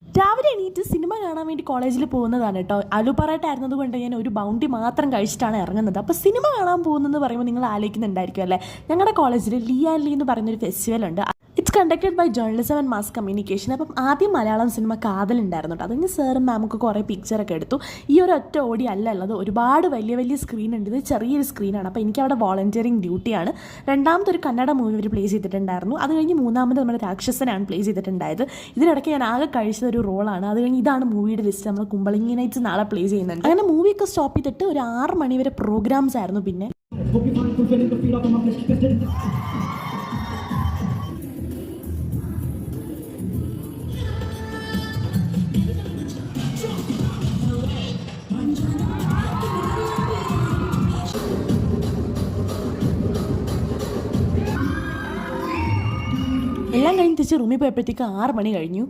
രാവിലെ എണീറ്റ് സിനിമ കാണാൻ വേണ്ടി കോളേജിൽ പോകുന്നതാണ് കേട്ടോ. ആലുപറായിട്ടായിരുന്നത് കൊണ്ട് ഞാൻ ഒരു ബൗണ്ടി മാത്രം കഴിച്ചിട്ടാണ് ഇറങ്ങുന്നത്. അപ്പോൾ സിനിമ കാണാൻ പോകുന്നതെന്ന് പറയുമ്പോൾ നിങ്ങൾ ആലോചിക്കുന്നുണ്ടായിരിക്കും അല്ലേ, ഞങ്ങളുടെ കോളേജിൽ ലീ ആൻഡ് ലീ എന്ന് പറയുന്നൊരു ഫെസ്റ്റിവൽ ഉണ്ട്. It's conducted by journalism and mass communication. അപ്പം ആദ്യം മലയാളം സിനിമ കാതലുണ്ടായിരുന്നു കേട്ടോ. അതിന് സാറും മാമൊക്കെ കുറേ പിക്ചറൊക്കെ എടുത്തു. ഈ ഒരു ഒറ്റ ഓടി അല്ല ഉള്ളത്, ഒരുപാട് വലിയ വലിയ സ്ക്രീൻ ഉണ്ട്. ഇത് ചെറിയൊരു സ്ക്രീനാണ്. അപ്പോൾ എനിക്ക് അവിടെ വോളണ്ടിയറിങ് ഡ്യൂട്ടിയാണ്. രണ്ടാമതൊരു കന്നഡ മൂവി അവർ പ്ലേ ചെയ്തിട്ടുണ്ടായിരുന്നു. അത് കഴിഞ്ഞ് മൂന്നാമത് നമ്മുടെ രാക്ഷസനാണ് പ്ലേ ചെയ്തിട്ടുണ്ടായത്. ഇതിനിടയ്ക്ക് ഞാൻ ആകെ കഴിച്ചത് ഒരു റോളാണ്. അത് കഴിഞ്ഞ് ഇതാണ് മൂവിയുടെ ലിസ്റ്റ്. നമ്മൾ കുമ്പളങ്ങി നൈറ്റ്സ് നാളെ പ്ലേ ചെയ്യുന്നുണ്ട്. അങ്ങനെ മൂവിയൊക്കെ സ്റ്റോപ്പ് ചെയ്തിട്ട് ഒരു 6 മണി വരെ പ്രോഗ്രാംസ് ആയിരുന്നു. പിന്നെ എല്ലാം കഴിഞ്ഞ് തിരിച്ച് റൂമിൽ പോയപ്പോഴത്തേക്ക് 6 മണി കഴിഞ്ഞു.